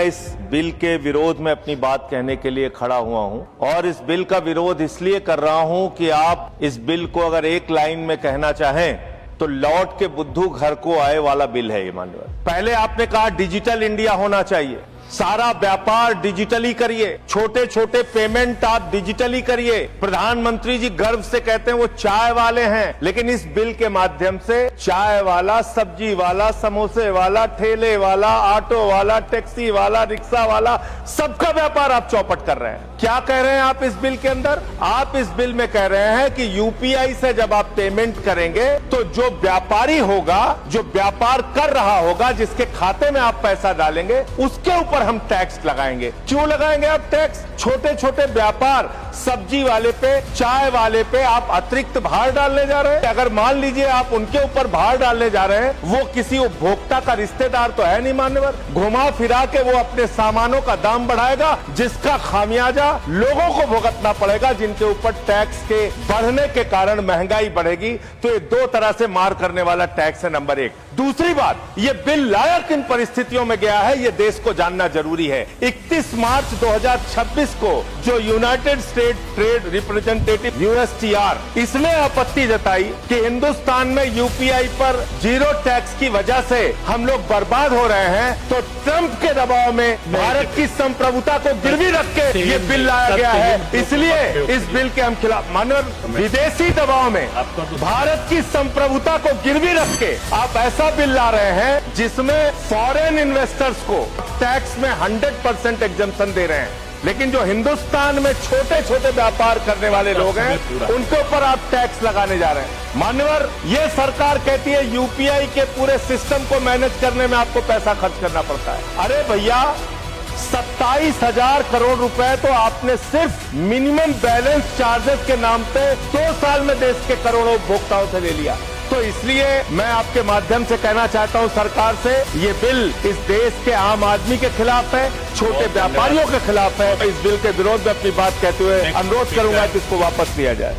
इस बिल के विरोध में अपनी बात कहने के लिए खड़ा हुआ हूं और इस बिल का विरोध इसलिए कर रहा हूं कि आप इस बिल को अगर एक लाइन में कहना चाहें तो लौट के बुद्धू घर को आए वाला बिल है ये माननीय। पहले आपने कहा डिजिटल इंडिया होना चाहिए, सारा व्यापार डिजिटली करिए, छोटे छोटे पेमेंट आप डिजिटली करिए। प्रधानमंत्री जी गर्व से कहते हैं वो चाय वाले हैं, लेकिन इस बिल के माध्यम से चाय वाला, सब्जी वाला, समोसे वाला, ठेले वाला, ऑटो वाला, टैक्सी वाला, रिक्शा वाला, सबका व्यापार आप चौपट कर रहे हैं। क्या कह रहे हैं आप इस बिल के अंदर? आप इस बिल में कह रहे हैं कि यूपीआई से जब आप पेमेंट करेंगे तो जो व्यापारी होगा, जो व्यापार कर रहा होगा, जिसके खाते में आप पैसा डालेंगे, उसके ऊपर हम टैक्स लगाएंगे। क्यों लगाएंगे आप टैक्स? छोटे छोटे व्यापार, सब्जी वाले पे, चाय वाले पे आप अतिरिक्त भार डालने जा रहे हैं। अगर मान लीजिए आप उनके ऊपर भार डालने जा रहे हैं, वो किसी उपभोक्ता का रिश्तेदार तो है नहीं मान्यवर, घुमा फिरा के वो अपने सामानों का दाम बढ़ाएगा, जिसका खामियाजा लोगों को भुगतना पड़ेगा, जिनके ऊपर टैक्स के बढ़ने के कारण महंगाई बढ़ेगी। तो ये दो तरह से मार करने वाला टैक्स है, नंबर एक। दूसरी बात, ये बिल लाया किन परिस्थितियों में गया है ये देश को जानना जरूरी है। 31 मार्च 2026 को जो United state trade representative USTR, इसने आपत्ति जताई कि हिंदुस्तान में यूपीआई पर जीरो टैक्स की वजह से हम लोग बर्बाद हो रहे हैं, तो ट्रंप के दबाव में भारत की संप्रभुता को गिरवी रख के ये बिल लाया गया है। इसलिए इस बिल के हम खिलाफ। मानव विदेशी दबाव में भारत की संप्रभुता को गिरवी रख के आप ऐसा बिल ला रहे हैं जिसमें फॉरेन इन्वेस्टर्स को टैक्स में 100% एग्जम्पशन दे रहे हैं, लेकिन जो हिंदुस्तान में छोटे छोटे व्यापार करने वाले लोग हैं उनके ऊपर आप टैक्स लगाने जा रहे हैं। मान्यवर, ये सरकार कहती है यूपीआई के पूरे सिस्टम को मैनेज करने में आपको पैसा खर्च करना पड़ता है। अरे भैया, 27,000 करोड़ रुपए तो आपने सिर्फ मिनिमम बैलेंस चार्जेस के नाम पे 2 साल में देश के करोड़ों उपभोक्ताओं से ले लिया। तो इसलिए मैं आपके माध्यम से कहना चाहता हूं सरकार से, ये बिल इस देश के आम आदमी के खिलाफ है, छोटे व्यापारियों के खिलाफ है। इस बिल के विरोध में अपनी बात कहते हुए अनुरोध करूंगा कि इसको वापस लिया जाए।